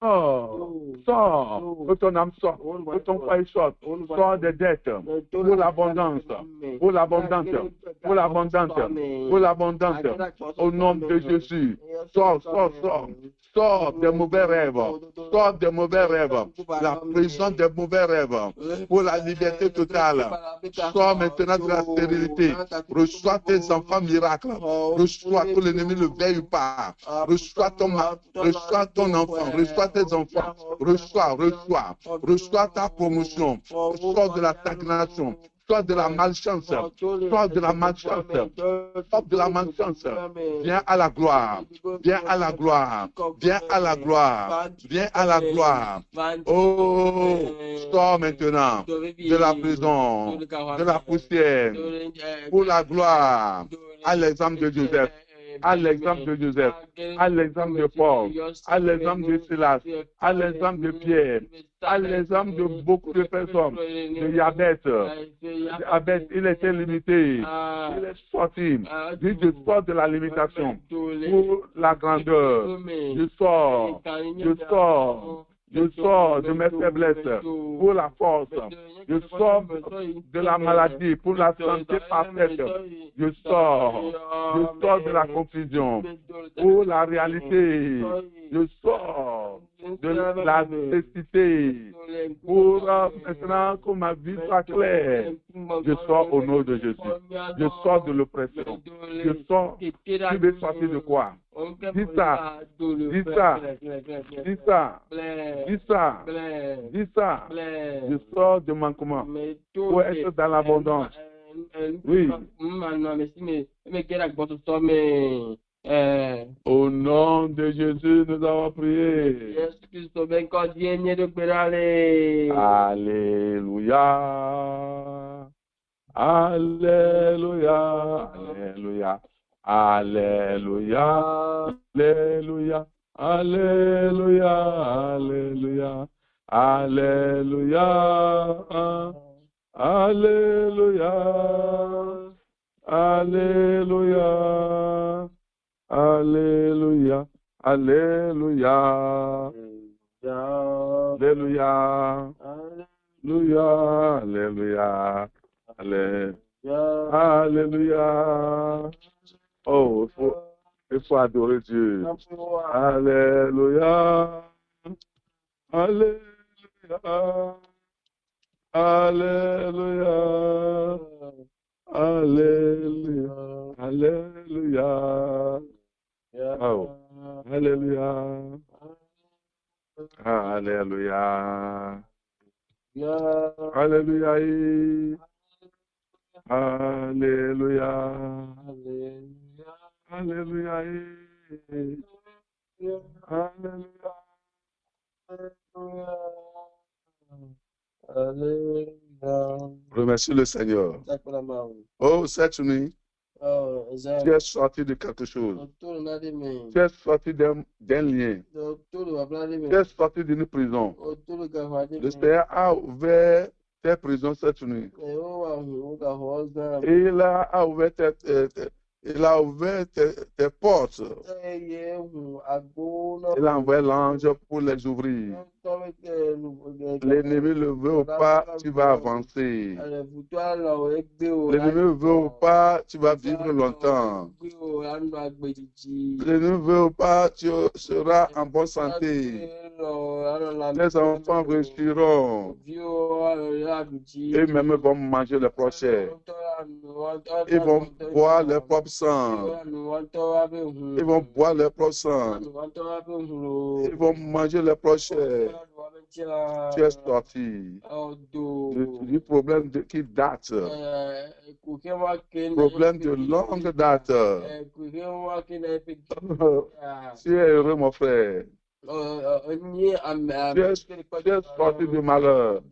que ton âme sorte, que ton foyer sorte, sors des dettes, pour l'abondance, au nom de Jésus, sors des mauvais rêves, la prison des mauvais rêves, pour la liberté totale, sors maintenant de la stérilité, reçois tes enfants miracles, reçois que l'ennemi ne veille pas, reçois ton enfant, reçois tes enfants, reçois ta promotion, sors de la stagnation, sors de la malchance, viens à la gloire, oh, sors maintenant de la prison, de la poussière, pour la gloire, à l'exemple de Joseph. À l'exemple de Paul, à l'exemple de Silas, à l'exemple de Pierre, à l'exemple de beaucoup de personnes, de Yabès, il était limité, il est sorti, je sors de la limitation pour la grandeur, je sors de mes faiblesses pour la force. Je sors de la maladie pour la santé parfaite. Je sors de la confusion pour la réalité. Je sors de la nécessité pour maintenant que ma vie soit claire. Je sors au nom de Jésus. Je sors de l'oppression. Je sors. Tu veux sortir de quoi? Dis ça. Je sors de manquement pour être dans l'abondance. Oui. Au nom de Jésus, nous avons prié. Alléluia. Alléluia. Alléluia. Alléluia. Alléluia. Alléluia. Alléluia. Alléluia. Alléluia. Alléluia. Alléluia. Alléluia. Alléluia. Alléluia. Alléluia. Oh, il faut adorer Dieu. Alléluia. Alléluia. Alléluia. Alléluia. Alléluia. Oh. Alléluia. Alléluia. Alléluia. Alléluia. Alléluia. Alléluia. Remercie le Seigneur. Oh, cette nuit, tu es sorti de quelque chose. Tu es sorti d'un lien. Tu es sorti d'une prison. Le Seigneur a ouvert tes prisons cette nuit. Et il a ouvert tes portes. Il a envoyé l'ange pour les ouvrir. L'ennemi ne veut pas, tu vas avancer. L'ennemi ne veut pas, tu vas vivre longtemps. L'ennemi ne veut pas, tu seras en bonne santé. Les enfants réussiront. Et même vont manger le prochain. Ils vont boire leur propre sang. Ils vont boire leur propre sang. Ils vont manger leur prochain. Tu es sorti du problème qui date. Problème de longue date. Tu es heureux, mon frère. Tu es sorti du malheur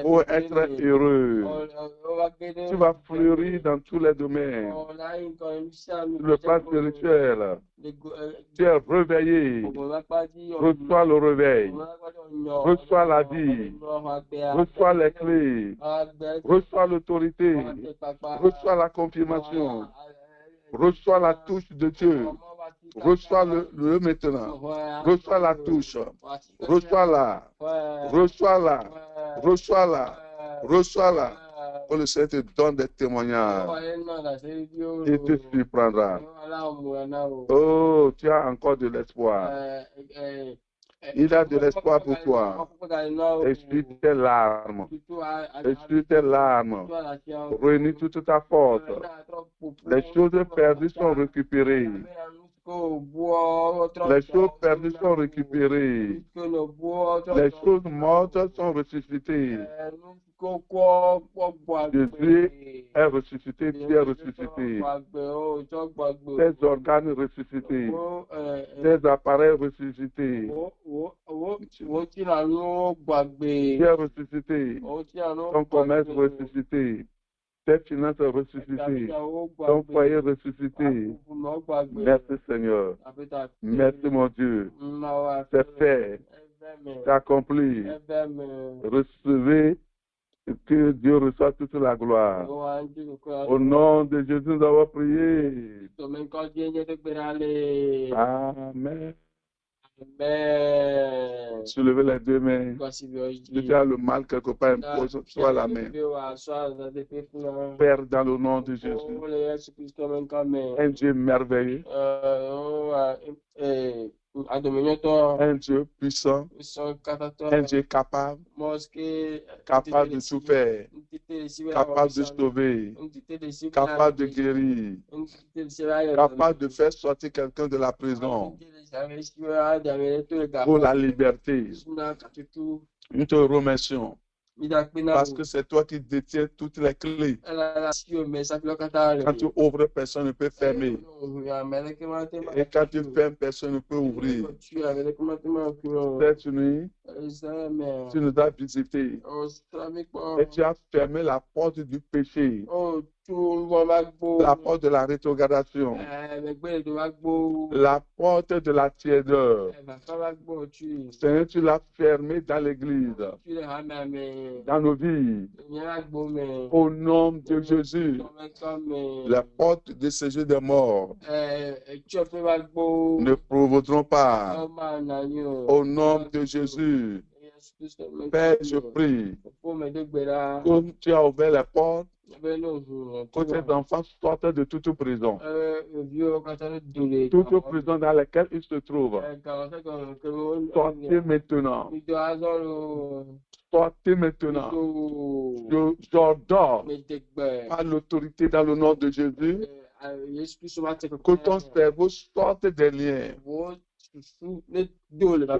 pour être heureux. Tu vas fleurir dans tous les domaines. Sur le plan spirituel, tu es réveillé. Reçois le réveil. Reçois la vie. Reçois les clés. Reçois l'autorité. Reçois la confirmation. Reçois la touche de Dieu. Reçois-le maintenant. Reçois la touche. Reçois-la. Reçois-la. Reçois-la. Reçois-la. Oh, le Seigneur te donne des témoignages. Il te surprendra. Oh, tu as encore de l'espoir. Il a de l'espoir pour toi. Essuie tes larmes. Essuie tes larmes. Réunis toute ta force. Les choses perdues sont récupérées. Les choses perdues sont récupérées. Les choses mortes sont ressuscitées. Jésus est ressuscité, tu es ressuscité. Tes organes ressuscités. Tes appareils ressuscités. Tu es ressuscité. Ton commerce ressuscité. Tes finances ressuscitées. Ton foyer ressuscité. Merci Seigneur. Merci mon Dieu. C'est fait. C'est accompli. Recevez. Que Dieu reçoive toute la gloire. Au nom de Jésus, nous avons prié. Amen. Soulevez les deux mains. Si tu as le mal quelque part, impose-toi la main. Père, dans le nom de Jésus, un Dieu merveilleux, un Dieu puissant, un Dieu capable de tout faire, capable de sauver, capable de guérir, capable de faire sortir quelqu'un de la prison pour la liberté. Nous te remercions Parce que c'est toi qui détiens toutes les clés. Quand tu ouvres, personne ne peut fermer. Et quand tu fermes, personne ne peut ouvrir. Cette nuit, tu nous as visités. Et tu as fermé la porte du péché. La porte de la rétrogradation. La porte de la tiédeur. Seigneur, tu l'as fermé dans l'église, dans nos vies. Au nom de Jésus, la porte de séjour des morts ne provoqueront pas. Au nom de Jésus, Père, je prie, comme tu as ouvert la porte, que tes enfants sortent de toute prison. Toute prison dans laquelle ils se trouvent. Sortez maintenant. Sortez maintenant. J'ordonne par l'autorité dans le nom de Jésus que ton cerveau sorte des liens.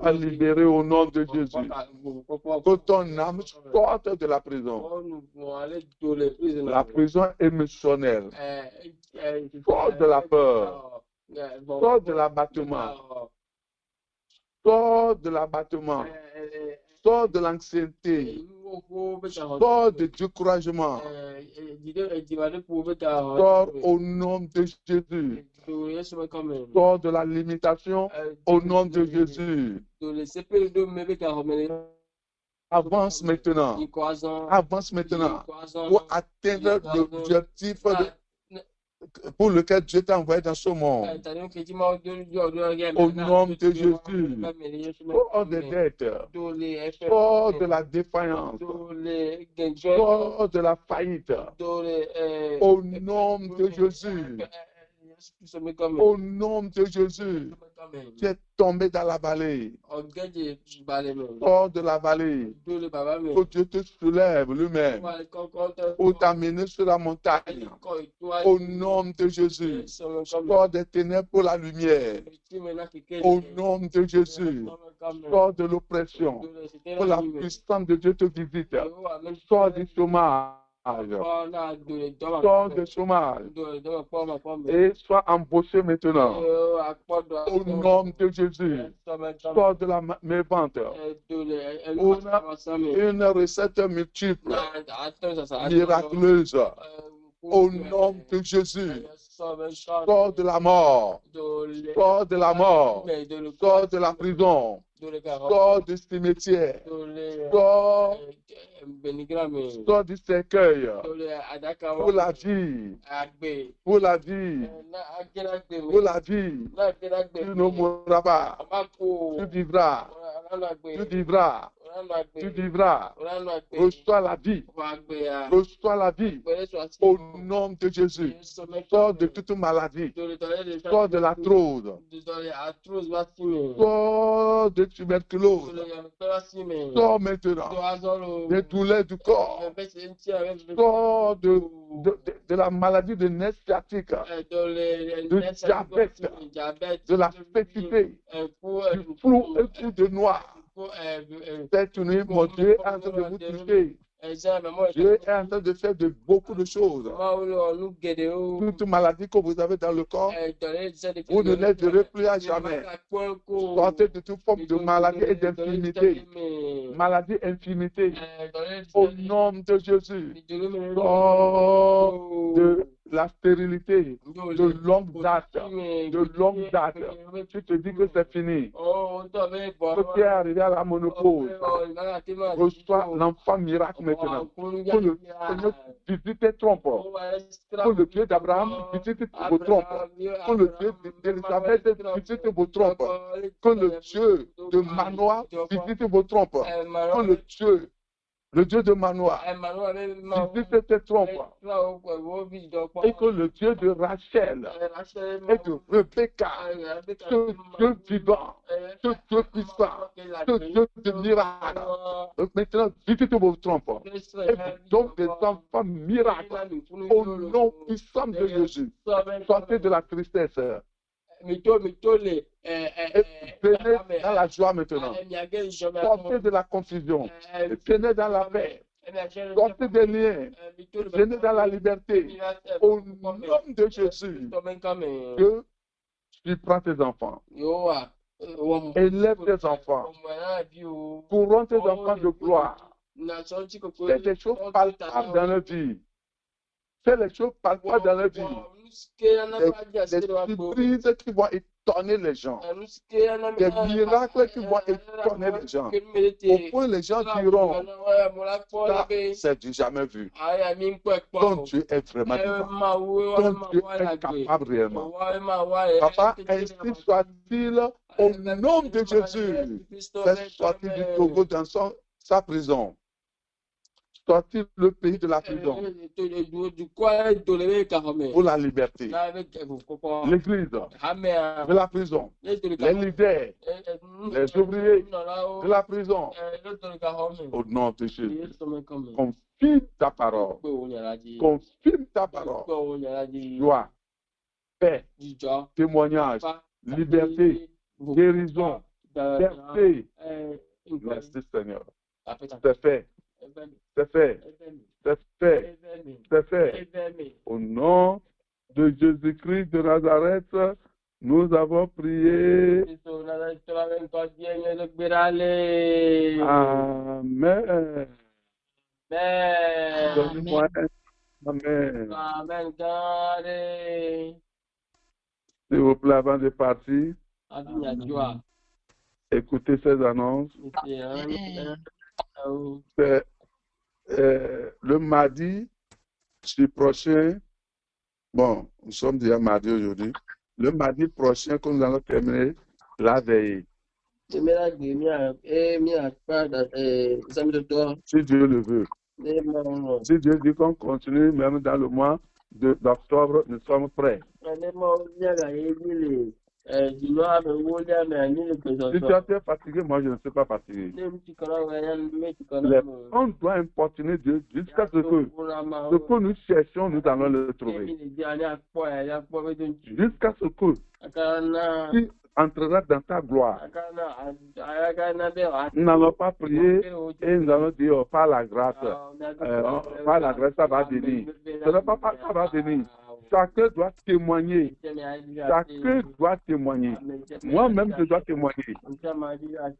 À libérer au nom de Jésus. Que ton âme sorte de la prison. La prison émotionnelle. Sors de la peur. Sors de l'abattement. Sors de l'abattement. Sors de l'anxiété. Sors du découragement. Sors au nom de Jésus. Sors de la limitation au nom de Jésus. Avance maintenant. Avance maintenant pour atteindre l'objectif pour lequel Dieu t'a envoyé dans ce monde. Au nom de Jésus. Hors des dettes. Hors de la défaillance. Hors de la faillite. Au nom de Jésus. Au nom de Jésus, tu es tombé dans la vallée. Sors de la vallée. Que Dieu te soulève lui-même pour t'amener sur la montagne. Au nom de Jésus, sors des ténèbres pour la lumière. Au nom de Jésus, sors de l'oppression pour la puissance de Dieu te visite. Sors du chômage. Sors de chômage et sois embauché maintenant. Au nom de Jésus, sors de la mévente. Une recette multiple, miraculeuse. Au nom de Jésus, sors de la mort. Sors de la mort. Sors de la prison. Sors du cimetière. Sors du cercueil. Pour la vie. Pour la vie. Pour la vie. Tu ne mourras pas. Tu vivras. Tu vivras. Tu vivras. Reçois la vie. Reçois la vie. Au nom de Jésus. Sors de toute maladie. Sors de l'arthrose. Sors de tuberculose. Sors maintenant des douleurs du corps. Sors de la maladie de nerf sciatique, du diabète, de la fétité, du flou et tout de noir. Cette nuit, mon Dieu est en train de vous toucher. Dieu est en train de faire beaucoup de choses. Toute maladie que vous avez dans le corps, vous ne l'aiderez plus à jamais. Sortez de toute forme de maladie et d'infirmité. Maladie, infirmité. Au nom de Jésus. Sors de la stérilité de longue date. De longue date. Tu te dis que c'est fini. Que tu es arrivé à la ménopause. Reçois l'enfant miracle maintenant. Que le Seigneur visite tes trompes. Que le Dieu d'Abraham visite vos trompes. Que le Dieu d'Élisabeth visite vos trompes. Que le Dieu de Manoah visite vos trompes. Que le Dieu de Manoah visite tes trompes. Et que le Dieu de Rachel et de Rebecca, ce Dieu vivant, ce Dieu puissant, ce Dieu de miracle, maintenant visite vos trompes. Et donc des enfants miracles au nom puissant de Jésus. Sortez de la tristesse. Venez dans la joie maintenant. Sortez de la confusion. Venez dans la paix. Sortez des liens. Venez dans la liberté. Au nom de Jésus, que tu prends tes enfants. Élève tes enfants. Couronne tes enfants de gloire. Fais des choses palpables dans leur vie. Fais les choses palpables dans leur vie. Des surprises qui vont étonner les gens. Des miracles qui vont étonner les gens. Au point les gens diront, ça, c'est du jamais vu. Ton Dieu est vraiment vivant. Ton Dieu est capable réellement. Papa, ainsi soit-il au nom de Jésus. Fais sortir du Togo dans sa prison. Sortir le pays de la prison pour la liberté. L'église de la prison, les leaders, les ouvriers de la prison. Au nom de Jésus, confirme ta parole. Confirme ta parole. Joie, paix, témoignage, liberté, guérison, liberté. Merci Seigneur. C'est fait. C'est fait. C'est fait. C'est fait. Au nom de Jésus-Christ de Nazareth, nous avons prié. Amen. Donne-moi Amen. S'il vous plaît, avant de partir, écoutez ces annonces. C'est le mardi prochain. Bon, nous sommes déjà mardi aujourd'hui. Le mardi prochain, quand nous allons terminer la veille. Si Dieu le veut. Si Dieu dit qu'on continue, même dans le mois d'octobre, nous sommes prêts. Si tu es fatigué, moi je ne suis pas fatigué. On doit importuner Dieu jusqu'à ce que nous cherchons, nous allons le trouver. Jusqu'à ce que tu entreras dans ta gloire. Nous n'allons pas prier et nous allons dire par la grâce. Par la grâce, ça va venir. Ça va venir. Chacun doit témoigner. Chacun doit témoigner. Moi-même, je dois témoigner.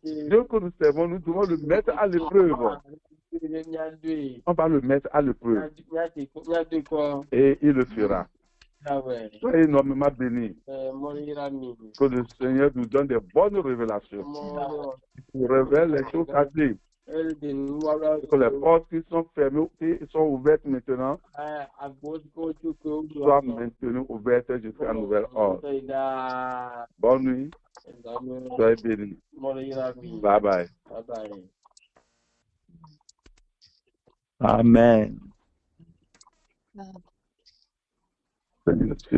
Dieu que nous servons, nous devons le mettre à l'épreuve. On va le mettre à l'épreuve. Et il le fera. Soyez énormément bénis. Que le Seigneur nous donne des bonnes révélations. Il révèle les choses cachées. Que les portes qui sont fermées et sont ouvertes maintenant soient maintenues ouvertes jusqu'à nouvel ordre. Bonne nuit. Soyez bénis. Bye bye. Amen. Merci.